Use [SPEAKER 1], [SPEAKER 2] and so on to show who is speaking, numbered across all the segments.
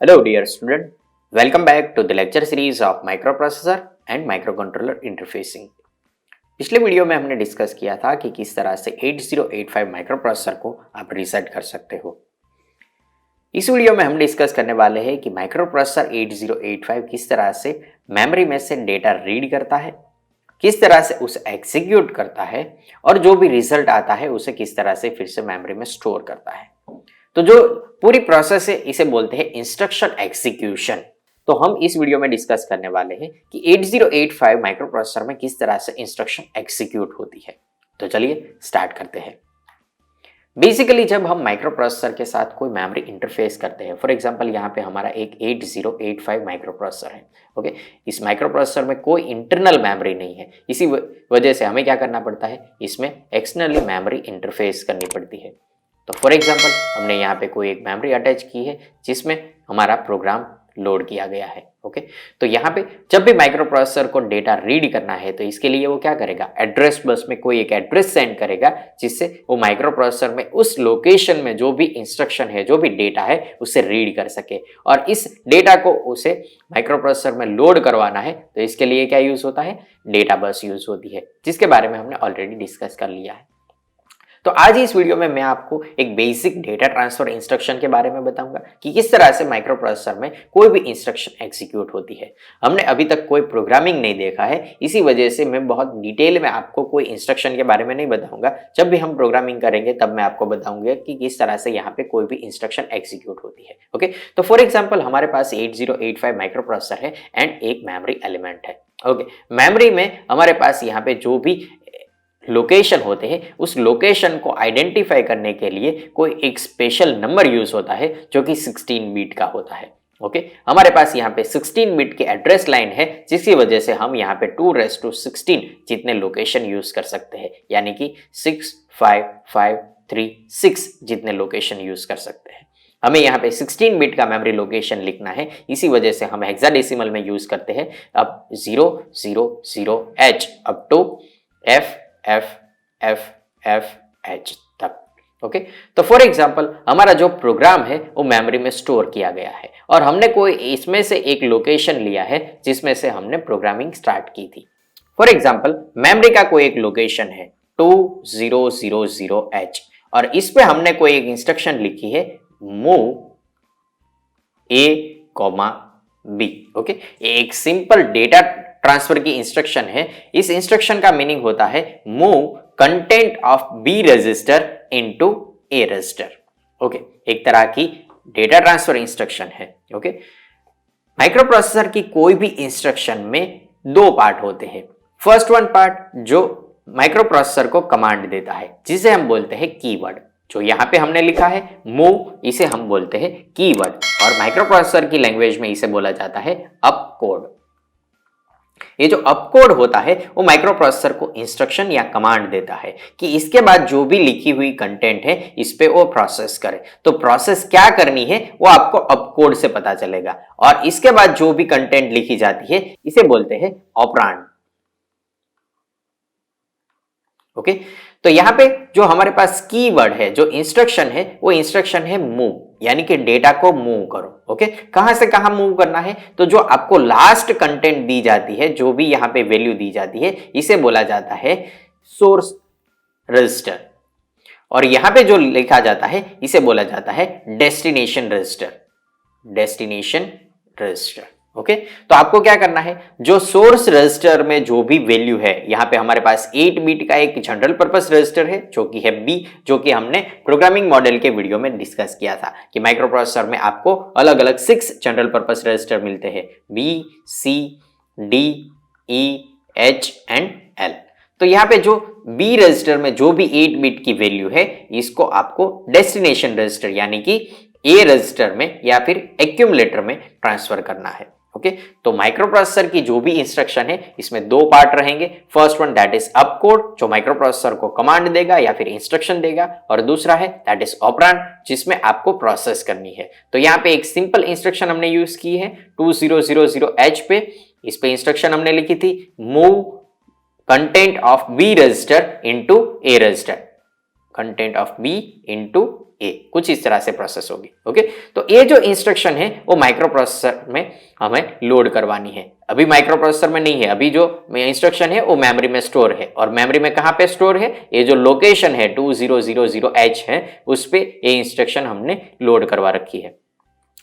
[SPEAKER 1] Hello dear student, welcome back to the lecture series of microprocessor and microcontroller interfacing। पिछले video में हमने discuss किया था कि किस तरह से 8085 माइक्रोप्रोसेसर को आप रीसेट कर सकते हो। इस वीडियो में हम डिस्कस करने वाले हैं कि माइक्रोप्रोसेसर 8085 किस तरह से मेमोरी में से डेटा रीड करता है, किस तरह से उसे एग्जीक्यूट करता है और जो भी रिजल्ट आता है उसे किस तरह से फिर से मेमोरी में स्टोर करता है। तो जो पूरी प्रोसेस है इसे बोलते हैं इंस्ट्रक्शन एग्जीक्यूशन। तो हम इस वीडियो में डिस्कस करने वाले हैं कि 8085 माइक्रोप्रोसेसर में किस तरह से इंस्ट्रक्शन एग्जीक्यूट होती है। तो चलिए स्टार्ट करते हैं। बेसिकली जब हम माइक्रोप्रोसेसर के साथ कोई मेमोरी इंटरफेस करते हैं, फॉर एग्जांपल यहाँ पे हमारा एक 8085 माइक्रोप्रोसेसर है। ओके, इस माइक्रोप्रोसेसर में कोई इंटरनल मेमोरी नहीं है, इसी वजह से हमें क्या करना पड़ता है, इसमें एक्सटर्नली मेमोरी इंटरफेस करनी पड़ती है। तो फॉर एग्जांपल हमने यहाँ पे कोई एक मेमोरी अटैच की है जिसमें हमारा प्रोग्राम लोड किया गया है। ओके, तो यहाँ पे जब भी माइक्रोप्रोसेसर को डेटा रीड करना है तो इसके लिए वो क्या करेगा, एड्रेस बस में कोई एक एड्रेस सेंड करेगा जिससे वो माइक्रोप्रोसेसर में उस लोकेशन में जो भी इंस्ट्रक्शन है, जो भी डेटा है उसे रीड कर सके। और इस डेटा को उसे माइक्रोप्रोसेसर में लोड करवाना है तो इसके लिए क्या यूज होता है, डेटा बस यूज होती है, जिसके बारे में हमने ऑलरेडी डिस्कस कर लिया है। तो आज इस वीडियो में मैं आपको एक बेसिक डेटा ट्रांसफर इंस्ट्रक्शन के बारे में बताऊंगा कि किस तरह से माइक्रोप्रोसेसर में कोई भी इंस्ट्रक्शन एग्जीक्यूट होती है। हमने अभी तक कोई प्रोग्रामिंग नहीं देखा है, इसी वजह से मैं बहुत डिटेल में आपको कोई इंस्ट्रक्शन के बारे में नहीं बताऊंगा। जब भी हम प्रोग्रामिंग करेंगे तब मैं आपको बताऊंगा कि किस तरह से यहाँ पे कोई भी इंस्ट्रक्शन एग्जीक्यूट होती है। ओके, तो फॉर एग्जाम्पल हमारे पास 8085 माइक्रोप्रोसेसर है एंड एक मेमोरी एलिमेंट है। ओके, मेमोरी में हमारे पास यहाँ पे जो भी लोकेशन होते हैं उस लोकेशन को आइडेंटिफाई करने के लिए कोई एक स्पेशल नंबर यूज होता है जो कि 16 बिट का होता है। ओके, हमारे पास यहाँ पे 16 बिट की एड्रेस लाइन है जिसकी वजह से हम यहाँ पे 2⁻16 जितने लोकेशन यूज कर सकते हैं, यानी कि 65536 जितने लोकेशन यूज कर सकते हैं। हमें यहाँ पे 16 बिट का मेमोरी लोकेशन लिखना है, इसी वजह से हम हेक्साडेसिमल में यूज करते हैं अब 000H up to F F F F H तक। ओके, तो फॉर एग्जाम्पल हमारा जो प्रोग्राम है वो मेमोरी में स्टोर किया गया है और हमने कोई इसमें से एक लोकेशन लिया है जिसमें से हमने प्रोग्रामिंग स्टार्ट की थी। फॉर एग्जाम्पल मेमोरी का कोई एक लोकेशन है 2000H और इस पे हमने कोई एक इंस्ट्रक्शन लिखी है मूव A, B। ओके, एक सिंपल डेटा ट्रांसफर की इंस्ट्रक्शन है। इस इंस्ट्रक्शन का मीनिंग होता है move content of B register into A register. Okay, एक तरह की डेटा ट्रांसफर इंस्ट्रक्शन है। ओके, माइक्रोप्रोसेसर की कोई भी इंस्ट्रक्शन में दो पार्ट होते हैं। फर्स्ट वन पार्ट जो माइक्रोप्रोसेसर को कमांड देता है जिसे हम बोलते हैं कीवर्ड। जो यहाँ पे हमने लिखा है मूव, इसे हम बोलते हैं कीवर्ड और माइक्रोप्रोसेसर की लैंग्वेज में इसे बोला जाता है अप कोड। ये जो अप कोड होता है वो माइक्रोप्रोसेसर को इंस्ट्रक्शन या कमांड देता है कि इसके बाद जो भी लिखी हुई कंटेंट है इस पे वो प्रोसेस करे। तो प्रोसेस क्या करनी है वो आपको अप कोड से पता चलेगा और इसके बाद जो भी कंटेंट लिखी जाती है इसे बोलते हैं ऑपरेंड। ओके, तो यहाँ पे जो हमारे पास कीवर्ड है, जो इंस्ट्रक्शन है वो इंस्ट्रक्शन है मूव, यानी कि डेटा को मूव करो। ओके, कहां से कहां मूव करना है, तो जो आपको लास्ट कंटेंट दी जाती है, जो भी यहाँ पे वैल्यू दी जाती है इसे बोला जाता है सोर्स रजिस्टर और यहाँ पे जो लिखा जाता है इसे बोला जाता है destination register. Destination register. Okay, तो आपको क्या करना है, जो सोर्स रजिस्टर में जो भी वैल्यू है, यहाँ पे हमारे पास 8 बिट का एक जनरल पर्पस रजिस्टर है जो कि है बी, जो कि हमने प्रोग्रामिंग मॉडल के वीडियो में डिस्कस किया था कि माइक्रोप्रोसेसर में आपको अलग अलग 6 जनरल पर्पस रजिस्टर मिलते हैं, B, C, D, E, H and L. तो यहाँ पे जो बी रजिस्टर में जो भी 8 बिट की वैल्यू है इसको आपको डेस्टिनेशन रजिस्टर यानी कि ए रजिस्टर में या फिर एक्यूमुलेटर में ट्रांसफर करना है। ओके, तो माइक्रोप्रोसेसर की जो भी इंस्ट्रक्शन है इसमें दो पार्ट रहेंगे। First one that is up code जो माइक्रोप्रोसेसर को कमांड देगा या फिर इंस्ट्रक्शन देगा और दूसरा है दैट इज ऑपरेंड जिसमें आपको प्रोसेस करनी है। तो यहाँ पे एक सिंपल इंस्ट्रक्शन हमने यूज की है 2000H पे। इस पे इंस्ट्रक्शन हमने लिखी थी move content of B register into A register. Content of B into A, कुछ इस तरह से प्रोसेस होगी। ओके, तो ये जो इंस्ट्रक्शन है वो माइक्रो प्रोसेसर में हमें लोड करवानी है। अभी माइक्रो प्रोसेसर में नहीं है, अभी जो इंस्ट्रक्शन है वो मेमोरी में स्टोर है। और मेमोरी में कहां पे स्टोर है? ये जो लोकेशन है 2000H है, उस पे ये इंस्ट्रक्शन हमने लोड करवा रखी है।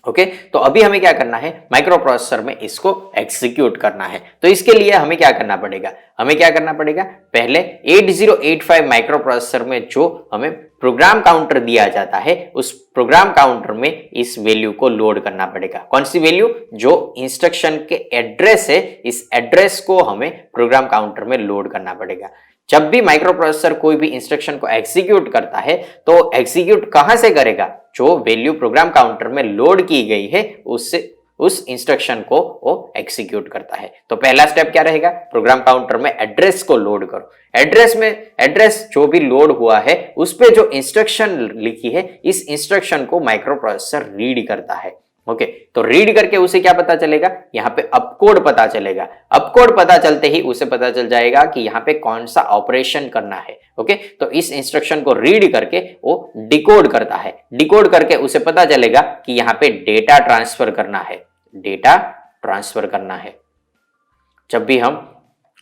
[SPEAKER 1] ओके, तो अभी हमें क्या करना है? माइक्रो प्रोसेसर में इसको एग्जीक्यूट करना है। तो इसके लिए हमें क्या करना पड़ेगा? हमें क्या करना पड़ेगा? पहले 8085 माइक्रो प्रोसेसर में जो हमें प्रोग्राम काउंटर दिया जाता है, उस प्रोग्राम काउंटर में इस वैल्यू को लोड करना पड़ेगा। कौन सी वैल्यू? जो इंस्ट्रक्शन के एड्रेस है, इस एड्रेस को हमें प्रोग्राम काउंटर में लोड करना पड़ेगा। जब भी माइक्रो प्रोसेसर कोई भी इंस्ट्रक्शन को एग्जीक्यूट करता है तो एग्जीक्यूट कहां से करेगा? जो वैल्यू प्रोग्राम काउंटर में लोड की गई है उससे उस इंस्ट्रक्शन को वो एग्जीक्यूट करता है। तो पहला स्टेप क्या रहेगा? प्रोग्राम काउंटर में एड्रेस को लोड करो। एड्रेस जो भी लोड हुआ है उस पे जो इंस्ट्रक्शन लिखी है, इस इंस्ट्रक्शन को माइक्रो प्रोसेसर रीड करता है। ओके, तो रीड करके उसे क्या पता चलेगा? यहाँ पे अपकोड पता चलेगा। अपकोड पता चलते ही उसे पता चल जाएगा कि यहाँ पे कौन सा ऑपरेशन करना है। ओके, तो इस इंस्ट्रक्शन को रीड करके वो डिकोड करता है। डिकोड करके उसे पता चलेगा कि यहाँ पे डेटा ट्रांसफर करना है। डेटा ट्रांसफर करना है। जब भी हम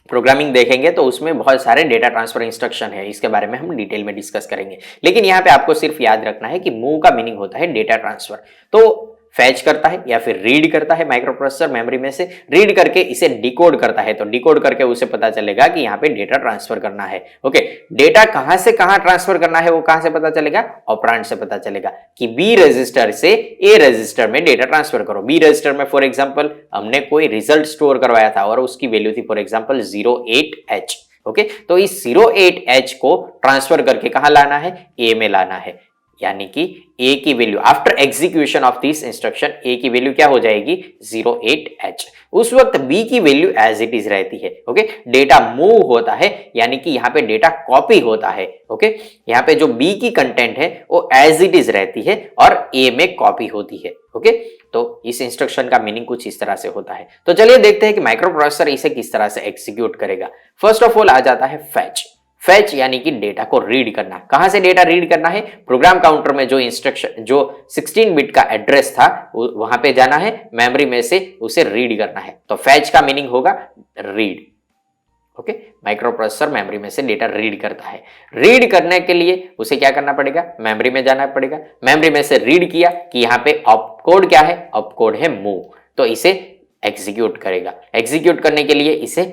[SPEAKER 1] प्रोग्रामिंग देखेंगे तो उसमें बहुत सारे डेटा ट्रांसफर इंस्ट्रक्शन है, इसके बारे में हम डिटेल में डिस्कस करेंगे। लेकिन यहाँ पे आपको सिर्फ याद रखना है कि मूव का मीनिंग होता है डेटा ट्रांसफर। तो फैच करता है या फिर रीड करता है माइक्रो प्रोसेसर मेमोरी में से, रीड करके इसे डिकोड करता है। तो डिकोड करके उसे पता चलेगा कि यहाँ पे डेटा ट्रांसफर करना है। ओके, डेटा कहां से कहां ट्रांसफर करना है वो कहां से पता चलेगा? ऑपरेंड से पता चलेगा कि बी रजिस्टर से ए रजिस्टर में डेटा ट्रांसफर करो। बी रजिस्टर में फॉर एग्जाम्पल हमने कोई रिजल्ट स्टोर करवाया था और उसकी वैल्यू थी फॉर एग्जाम्पल 08H। ओके, तो इस 08H को ट्रांसफर करके कहां लाना है? ए में लाना है। यानी कि ए की value after execution of this instruction A की वैल्यू क्या हो जाएगी? 08H। उस वक्त बी की वैल्यू एज इट इज रहती है। ओके, डेटा मूव होता है, यानी कि यहाँ पे डेटा कॉपी होता है। ओके, यहाँ पे जो बी की कंटेंट है वो एज इट इज रहती है और ए में कॉपी होती है। ओके, तो इस इंस्ट्रक्शन का मीनिंग कुछ इस तरह से होता है। तो चलिए देखते हैं कि माइक्रो प्रोसेसर इसे किस तरह से एग्जीक्यूट करेगा। फर्स्ट ऑफ ऑल आ जाता है फैच। फैच यानी कि डेटा को रीड करना। कहां से डेटा रीड करना है? प्रोग्राम काउंटर में जो इंस्ट्रक्शन, जो 16 बिट का एड्रेस था वहां पे जाना है, मेमोरी में से उसे रीड करना है। तो फैच का मीनिंग होगा read. Okay, micro processor memory में से डेटा रीड करता है। रीड करने के लिए उसे क्या करना पड़ेगा? मेमोरी में जाना पड़ेगा। मेमोरी में से रीड किया कि यहाँ पे ऑपकोड क्या है? ऑपकोड है मूव, तो इसे एग्जीक्यूट करेगा। एग्जीक्यूट करने के लिए इसे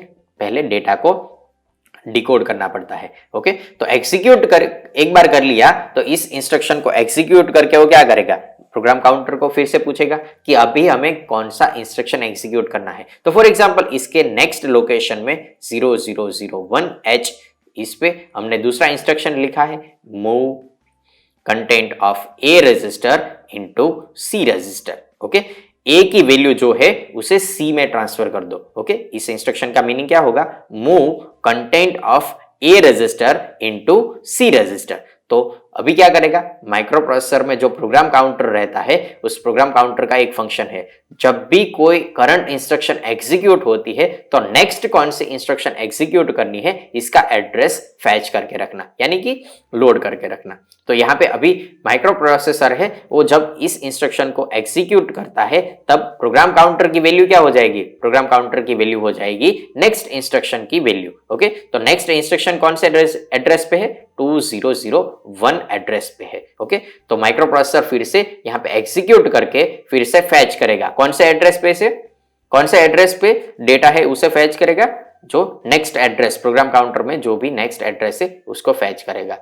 [SPEAKER 1] पहले डेटा को डिकोड करना पड़ता है। ओके, तो एग्जीक्यूट कर एक बार कर लिया तो इस इंस्ट्रक्शन को एग्जीक्यूट करके वो क्या करेगा? प्रोग्राम काउंटर को फिर से पूछेगा कि अभी हमें कौन सा इंस्ट्रक्शन एग्जीक्यूट करना है। तो फॉर एग्जांपल इसके नेक्स्ट लोकेशन में 0001H, इस पे हमने दूसरा इंस्ट्रक्शन लिखा है move content of A register into C register. Okay, A की वैल्यू जो है उसे सी में ट्रांसफर कर दो। ओके, इस इंस्ट्रक्शन का मीनिंग क्या होगा? Move content of A register into C register. तो अभी क्या करेगा? माइक्रो प्रोसेसर में जो प्रोग्राम काउंटर रहता है, उस प्रोग्राम काउंटर का एक फंक्शन है, जब भी कोई करंट इंस्ट्रक्शन एग्जीक्यूट होती है तो नेक्स्ट कौन सी इंस्ट्रक्शन एग्जीक्यूट करनी है इसका एड्रेस फैच करके रखना, यानी कि लोड करके रखना। तो यहाँ पे अभी माइक्रो प्रोसेसर है, वो जब इस इंस्ट्रक्शन को एग्जीक्यूट करता है तब प्रोग्राम काउंटर की वैल्यू क्या हो जाएगी? प्रोग्राम काउंटर की वैल्यू हो जाएगी नेक्स्ट इंस्ट्रक्शन की वैल्यू। ओके, तो नेक्स्ट इंस्ट्रक्शन कौन से एड्रेस पे है? 2001 एड्रेस पे है। ओके, तो माइक्रो प्रोसेसर फिर से यहाँ पे एग्जीक्यूट करके फिर से फैच करेगा। कौन से एड्रेस पे से? कौन से एड्रेस पे डेटा है उसे फैच करेगा? जो नेक्स्ट एड्रेस, प्रोग्राम काउंटर में जो भी नेक्स्ट एड्रेस है उसको फैच करेगा।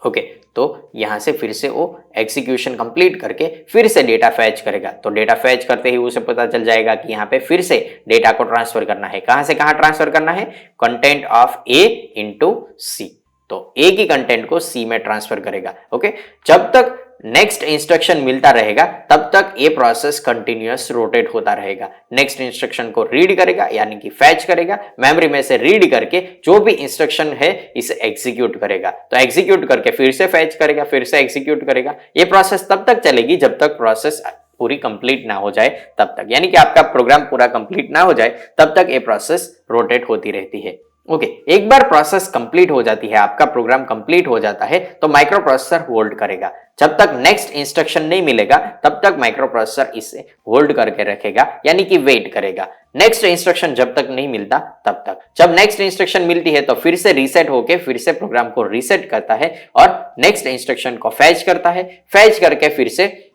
[SPEAKER 1] ओके, तो यहां से फिर से वो एग्जीक्यूशन कंप्लीट करके फिर से डेटा फैच करेगा। तो डेटा फैच करते ही उसे पता चल जाएगा कि यहाँ पे फिर से डेटा को ट्रांसफर करना है। कहां से कहां ट्रांसफर करना है? कंटेंट ऑफ ए इंटू सी। तो ए की कंटेंट को सी में ट्रांसफर करेगा। ओके, जब तक नेक्स्ट इंस्ट्रक्शन मिलता रहेगा तब तक ये प्रोसेस कंटिन्यूअस रोटेट होता रहेगा। नेक्स्ट इंस्ट्रक्शन को रीड करेगा यानी कि फैच करेगा, मेमोरी में से रीड करके जो भी इंस्ट्रक्शन है इसे एग्जीक्यूट करेगा। तो एग्जीक्यूट करके फिर से फैच करेगा, फिर से एग्जीक्यूट करेगा। ये प्रोसेस तब तक चलेगी जब तक प्रोसेस पूरी कंप्लीट ना हो जाए तब तक, यानी कि आपका प्रोग्राम पूरा कंप्लीट ना हो जाए तब तक ये प्रोसेस रोटेट होती रहती है। ओके एक बार प्रोसेस कंप्लीट हो जाती है, आपका प्रोग्राम कंप्लीट हो जाता है, तो माइक्रो प्रोसेसर होल्ड करेगा। जब तक नेक्स्ट इंस्ट्रक्शन नहीं मिलेगा तब तक माइक्रो प्रोसेसर इसे होल्ड करके रखेगा, यानी कि वेट करेगा। नेक्स्ट इंस्ट्रक्शन जब तक नहीं मिलता तब तक। जब नेक्स्ट इंस्ट्रक्शन मिलती है तो फिर से रीसेट होके फिर से प्रोग्राम को रीसेट करता है और नेक्स्ट इंस्ट्रक्शन को फैच करता है, फैच करके फिर से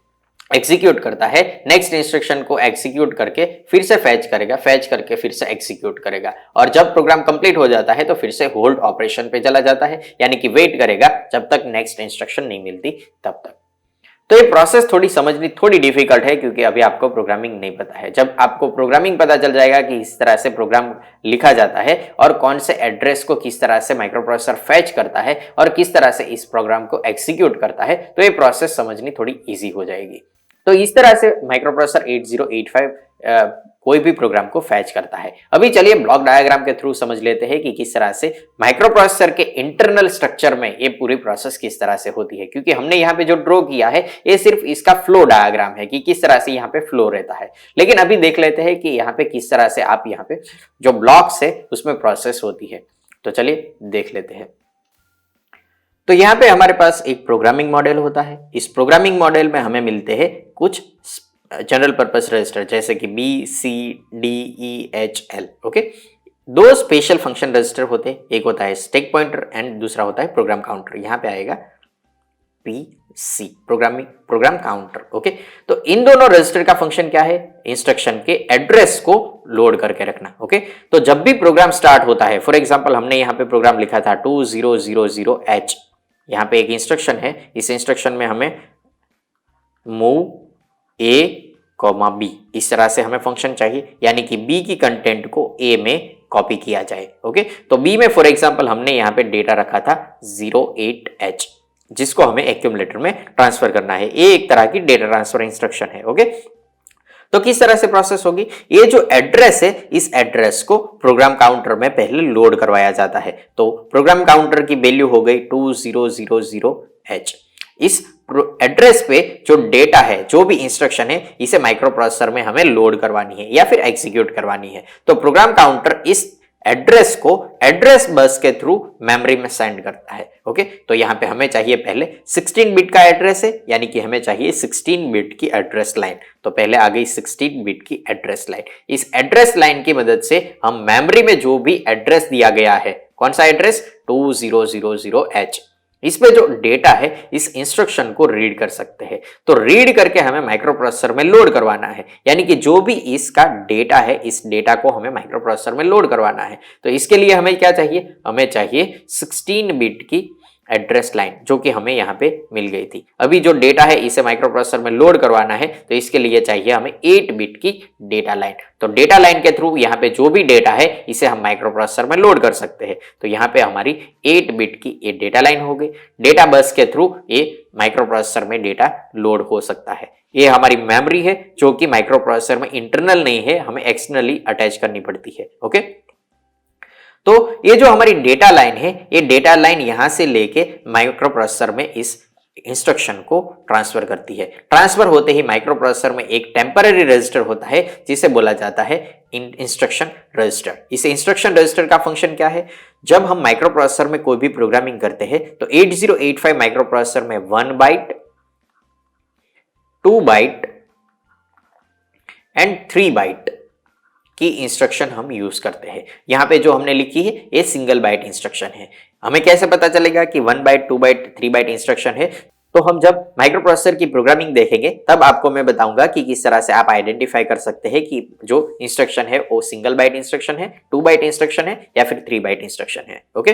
[SPEAKER 1] एग्जीक्यूट करता है, नेक्स्ट इंस्ट्रक्शन को एग्जीक्यूट करके फिर से फैच करेगा, फैच करके फिर से एग्जीक्यूट करेगा, और जब प्रोग्राम कंप्लीट हो जाता है तो फिर से होल्ड ऑपरेशन पे चला जाता है, यानी कि वेट करेगा जब तक नेक्स्ट इंस्ट्रक्शन नहीं मिलती तब तक। तो ये प्रोसेस थोड़ी समझनी थोड़ी डिफिकल्ट है क्योंकि अभी आपको प्रोग्रामिंग नहीं पता है। जब आपको प्रोग्रामिंग पता चल जाएगा कि इस तरह से प्रोग्राम लिखा जाता है और कौन से एड्रेस को किस तरह से माइक्रो प्रोसेसर फैच करता है और किस तरह से इस प्रोग्राम को एग्जीक्यूट करता है, तो ये प्रोसेस समझनी थोड़ी ईजी हो जाएगी। तो इस तरह से माइक्रो प्रोसेसर 8085 कोई भी प्रोग्राम को फैच करता है। अभी चलिए ब्लॉक डायग्राम के थ्रू समझ लेते हैं कि किस तरह से माइक्रो प्रोसेसर के इंटरनल स्ट्रक्चर में ये पूरी प्रोसेस किस तरह से होती है, क्योंकि हमने यहाँ पे जो ड्रॉ किया है ये सिर्फ इसका फ्लो डायग्राम है कि किस तरह से यहाँ पे फ्लो रहता है। लेकिन अभी देख लेते हैं कि यहाँ पे किस तरह से आप यहाँ पे जो ब्लॉक्स है उसमें प्रोसेस होती है। तो चलिए देख लेते हैं। तो यहाँ पे हमारे पास एक प्रोग्रामिंग मॉडल होता है। इस प्रोग्रामिंग मॉडल में हमें मिलते हैं कुछ जनरल पर्पस रजिस्टर जैसे कि B C D E H L. Okay, दो स्पेशल फंक्शन रजिस्टर होते हैं, एक होता है स्टैक पॉइंटर एंड दूसरा होता है प्रोग्राम काउंटर। यहाँ पे आएगा पीसी, प्रोग्राम काउंटर। ओके, तो इन दोनों रजिस्टर का फंक्शन क्या है? इंस्ट्रक्शन के एड्रेस को लोड करके रखना। ओके, तो जब भी प्रोग्राम स्टार्ट होता है, फॉर एग्जांपल हमने यहाँ पे प्रोग्राम लिखा था 2000H, यहाँ पे एक इंस्ट्रक्शन है, इस इंस्ट्रक्शन में हमें मूव ए कॉमा बी इस तरह से हमें फंक्शन चाहिए, यानी कि बी की कंटेंट को ए में कॉपी किया जाए। ओके, तो बी में फॉर एग्जांपल हमने यहाँ पे डेटा रखा था 08H, जिसको हमें एक्यूमुलेटर में ट्रांसफर करना है। ये एक तरह की डेटा ट्रांसफर इंस्ट्रक्शन है। ओके, तो किस तरह से प्रोसेस होगी? ये जो एड्रेस है, इस एड्रेस को प्रोग्राम काउंटर में पहले लोड करवाया जाता है। तो प्रोग्राम काउंटर की वैल्यू हो गई 2000H। इस एड्रेस पे जो डेटा है, जो भी इंस्ट्रक्शन है, इसे माइक्रो प्रोसेसर में हमें लोड करवानी है या फिर एग्जीक्यूट करवानी है। तो प्रोग्राम काउंटर इस एड्रेस को एड्रेस बस के थ्रू मेमोरी में सेंड करता है। ओके, तो यहाँ पे हमें चाहिए पहले 16 बिट का एड्रेस है, यानी कि हमें चाहिए 16 बिट की एड्रेस लाइन। तो पहले आ गई 16 बिट की एड्रेस लाइन। इस एड्रेस लाइन की मदद से हम मेमोरी में जो भी एड्रेस दिया गया है, कौन सा एड्रेस? 2000H, इस पे जो डेटा है इस इंस्ट्रक्शन को रीड कर सकते हैं। तो रीड करके हमें माइक्रो प्रोसेसर में लोड करवाना है, यानी कि जो भी इसका डेटा है, इस डेटा को हमें माइक्रो प्रोसेसर में लोड करवाना है। तो इसके लिए हमें क्या चाहिए? हमें चाहिए 16 बिट की एड्रेस लाइन, जो कि हमें यहाँ पे मिल गई थी। अभी जो डेटा है इसे माइक्रो प्रोसेसर में लोड करवाना है, तो इसके लिए चाहिए हमें 8 बिट की डेटा लाइन। तो डेटा लाइन के थ्रू यहाँ पे जो भी डेटा है इसे हम माइक्रो प्रोसेसर में लोड कर सकते हैं। तो यहाँ पे हमारी 8 बिट की ये डेटा लाइन हो गई। डेटा बस के थ्रू ये माइक्रो प्रोसेसर में डेटा लोड हो सकता है। ये हमारी मेमोरी है, जो कि माइक्रो प्रोसेसर में इंटरनल नहीं है, हमें एक्सटर्नली अटैच करनी पड़ती है। ओके, तो ये जो हमारी डेटा लाइन है, ये डेटा लाइन यहां से लेके माइक्रो प्रोसेसर में इस इंस्ट्रक्शन को ट्रांसफर करती है। ट्रांसफर होते ही माइक्रो प्रोसेसर में एक टेम्पररी रजिस्टर होता है जिसे बोला जाता है इंस्ट्रक्शन रजिस्टर। इस इंस्ट्रक्शन रजिस्टर का फंक्शन क्या है? जब हम माइक्रो प्रोसेसर में कोई भी प्रोग्रामिंग करते हैं तो 8085 माइक्रो प्रोसेसर में 1 बाइट, 2 बाइट एंड 3 बाइट की इंस्ट्रक्शन हम यूज करते हैं। यहाँ पे जो हमने लिखी है ये सिंगल बाइट इंस्ट्रक्शन है। हमें कैसे पता चलेगा कि 1 बाइट, 2 बाइट, 3 बाइट इंस्ट्रक्शन है? तो हम जब माइक्रो प्रोसेसर की प्रोग्रामिंग देखेंगे तब आपको मैं बताऊंगा कि किस तरह से आप आइडेंटिफाई कर सकते हैं कि जो इंस्ट्रक्शन है वो सिंगल बाइट इंस्ट्रक्शन है, 2 बाइट इंस्ट्रक्शन है या फिर 3 बाइट इंस्ट्रक्शन है। ओके,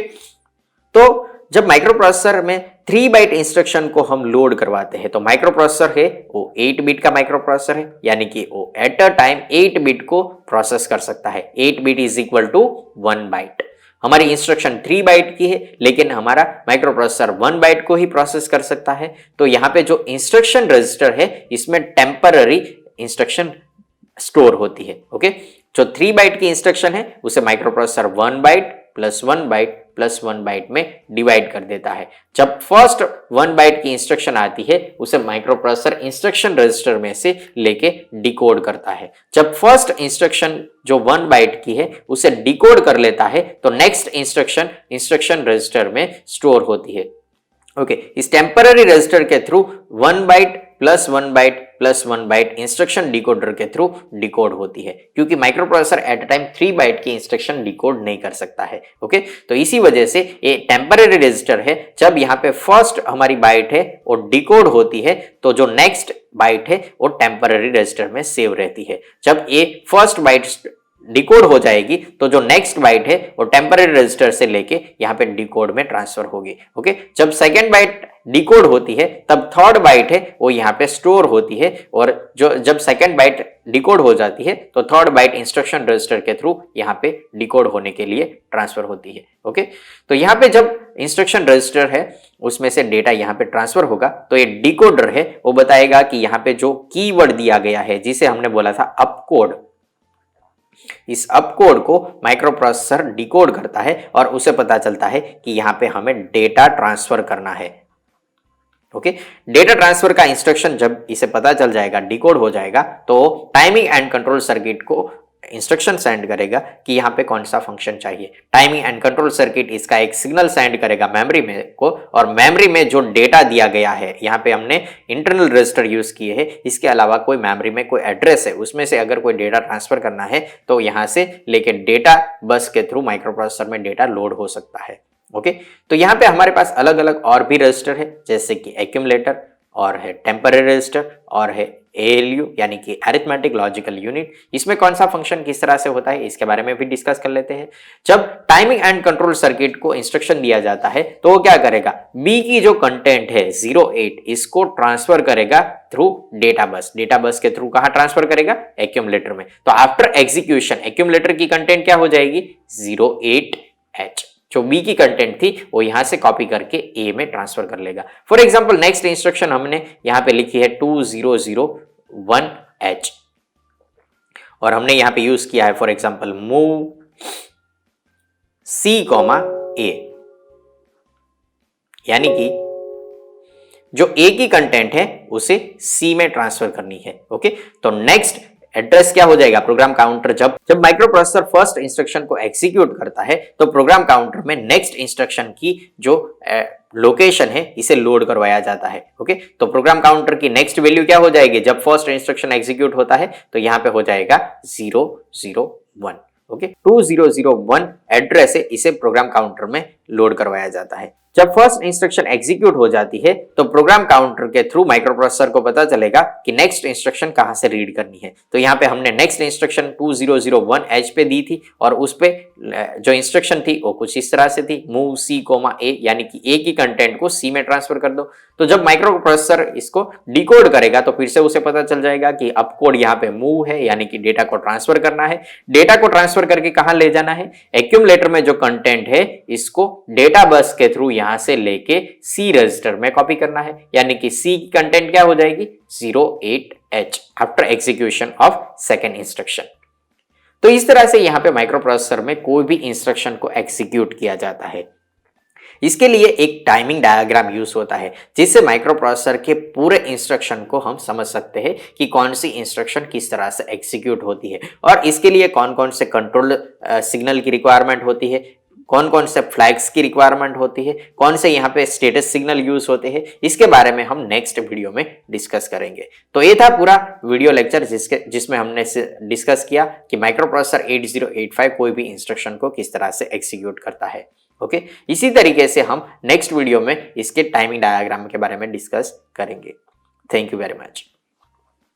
[SPEAKER 1] तो जब माइक्रो प्रोसेसर में 3 बाइट इंस्ट्रक्शन को हम लोड करवाते हैं तो माइक्रो प्रोसेसर है वो 8 बिट का माइक्रो प्रोसेसर है, यानी कि वो एट अ टाइम 8 बिट को प्रोसेस कर सकता है। 8 bit is equal to 1 byte. हमारी इंस्ट्रक्शन 3 बाइट की है, लेकिन हमारा माइक्रो प्रोसेसर 1 बाइट को ही प्रोसेस कर सकता है। तो यहाँ पे जो इंस्ट्रक्शन रजिस्टर है इसमें टेम्पररी इंस्ट्रक्शन स्टोर होती है। ओके, जो 3 बाइट की इंस्ट्रक्शन है उसे microprocessor 1 byte plus 1 byte plus 1 byte में डिवाइड कर देता है। जब फर्स्ट 1 बाइट की इंस्ट्रक्शन आती है उसे माइक्रो प्रोसेसर इंस्ट्रक्शन रजिस्टर में से लेके डिकोड करता है। जब फर्स्ट इंस्ट्रक्शन जो 1 बाइट की है उसे डिकोड कर लेता है तो नेक्स्ट इंस्ट्रक्शन रजिस्टर में स्टोर होती है। ओके, इस टेम्पररी रजिस्टर के through 1 byte plus 1 byte plus 1 byte instruction decoder के थ्रू डिकोड होती है, क्योंकि microprocessor at a time 3 byte की इंस्ट्रक्शन डिकोड नहीं कर सकता है। ओके, तो इसी वजह से ये टेम्पररी रजिस्टर है। जब यहाँ पे फर्स्ट हमारी बाइट है वो डिकोड होती है तो जो नेक्स्ट बाइट है वो टेम्पररी रजिस्टर में सेव रहती है। जब ये फर्स्ट बाइट डिकोड हो जाएगी तो जो नेक्स्ट बाइट है वो टेम्पररी रजिस्टर से लेके यहाँ पे डिकोड में ट्रांसफर होगी। ओके, जब सेकेंड बाइट डिकोड होती है तब थर्ड बाइट है वो यहाँ पे स्टोर होती है, और जब सेकेंड बाइट डिकोड हो जाती है तो थर्ड बाइट इंस्ट्रक्शन रजिस्टर के थ्रू यहाँ पे डिकोड होने के लिए ट्रांसफर होती है। ओके, तो यहाँ पे जब इंस्ट्रक्शन रजिस्टर है उसमें से डेटा यहाँ पे ट्रांसफर होगा तो ये डिकोडर है वो बताएगा कि यहाँ पे जो कीवर्ड दिया गया है जिसे हमने बोला था अपकोड, इस अपकोड को माइक्रो प्रोसेसर डिकोड करता है और उसे पता चलता है कि यहाँ पे हमें डेटा ट्रांसफर करना है। ओके, डेटा ट्रांसफर का इंस्ट्रक्शन जब इसे पता चल जाएगा, डिकोड हो जाएगा, तो टाइमिंग एंड कंट्रोल सर्किट को इंस्ट्रक्शन सेंड करेगा कि यहाँ पे कौन सा फंक्शन चाहिए। टाइमिंग एंड कंट्रोल सर्किट इसका एक सिग्नल सेंड करेगा मेमोरी में को, और मेमोरी में जो डेटा दिया गया है, यहाँ पे हमने इंटरनल रजिस्टर यूज किए हैं, इसके अलावा कोई मेमोरी में कोई एड्रेस है उसमें से अगर कोई डेटा ट्रांसफर करना है तो यहाँ से लेके डेटा बस के थ्रू माइक्रो प्रोसेसर में डेटा लोड हो सकता है। ओके, तो यहाँ पे हमारे पास अलग अलग और भी रजिस्टर है, जैसे कि एक्यूमुलेटर, और है टेम्पररी रजिस्टर, और है ALU यानी कि अरिथमेटिक लॉजिकल यूनिट। इसमें कौन सा फंक्शन किस तरह से होता है इसके बारे में भी डिस्कस कर लेते हैं। जब टाइमिंग एंड कंट्रोल सर्किट को इंस्ट्रक्शन दिया जाता है तो वो क्या करेगा, बी की जो कंटेंट है 08 इसको ट्रांसफर करेगा थ्रू डेटा बस के थ्रू कहां ट्रांसफर करेगा, एक्यूमुलेटर में। तो आफ्टर एग्जीक्यूशन एक्यूमुलेटर की कंटेंट क्या हो जाएगी, 08H। जो बी की कंटेंट थी वो यहां से कॉपी करके ए में ट्रांसफर कर लेगा। फॉर एग्जांपल नेक्स्ट इंस्ट्रक्शन हमने यहां पे लिखी है 2001H, और हमने यहां पे यूज किया है for example move C, A, यानी कि जो ए की कंटेंट है उसे सी में ट्रांसफर करनी है। ओके, तो नेक्स्ट एड्रेस क्या हो जाएगा, प्रोग्राम काउंटर। जब माइक्रो प्रोसेसर फर्स्ट इंस्ट्रक्शन को एग्जीक्यूट करता है तो प्रोग्राम काउंटर में नेक्स्ट इंस्ट्रक्शन की जो लोकेशन है इसे लोड करवाया जाता है। ओके, तो प्रोग्राम काउंटर की नेक्स्ट वैल्यू क्या हो जाएगी, जब फर्स्ट इंस्ट्रक्शन एग्जीक्यूट होता है तो यहां पे हो जाएगा 001। ओके, 2001 एड्रेस है, इसे प्रोग्राम काउंटर में लोड करवाया जाता है। जब फर्स्ट इंस्ट्रक्शन एग्जीक्यूट हो जाती है तो प्रोग्राम काउंटर के थ्रू माइक्रो प्रोसेसर को पता चलेगा कि नेक्स्ट इंस्ट्रक्शन कहां से रीड करनी है। तो यहां पे हमने नेक्स्ट इंस्ट्रक्शन 2001H पे दी थी, और उस पे जो इंस्ट्रक्शन थी वो कुछ इस तरह से थी, मूव C, A, यानी कि ए की कंटेंट को सी में ट्रांसफर कर दो। तो जब माइक्रो प्रोसेसर इसको डिकोड करेगा तो फिर से उसे पता चल जाएगा कि अपकोड यहाँ पे मूव है, यानी कि डेटा को ट्रांसफर करना है। डेटा को ट्रांसफर करके कहां ले जाना है, एक्यूमुलेटर में जो कंटेंट है इसको डेटा बस के थ्रू यहां से लेके सी रजिस्टर में कॉपी करना है, यानी कि सी की कंटेंट क्या हो जाएगी, 08H after execution of second instruction. तो इस तरह से यहां पे माइक्रो प्रोसेसर में कोई भी इंस्ट्रक्शन को एग्जीक्यूट किया जाता है। इसके लिए एक टाइमिंग डायग्राम यूज होता है जिससे माइक्रो प्रोसेसर के पूरे इंस्ट्रक्शन को हम समझ सकते हैं कि कौन सी इंस्ट्रक्शन किस तरह से एग्जीक्यूट होती है, और इसके लिए कौन कौन से कंट्रोल सिग्नल की रिक्वायरमेंट होती है, कौन कौन से फ्लैग्स की रिक्वायरमेंट होती है, कौन से यहाँ पे स्टेटस सिग्नल यूज होते हैं, इसके बारे में हम नेक्स्ट वीडियो में डिस्कस करेंगे। तो ये था पूरा वीडियो लेक्चर जिसमें हमने डिस्कस किया कि माइक्रो प्रोसेसर 8085 कोई भी इंस्ट्रक्शन को किस तरह से एग्जीक्यूट करता है। ओके, इसी तरीके से हम नेक्स्ट वीडियो में इसके टाइमिंग डायग्राम के बारे में डिस्कस करेंगे। Thank you very much.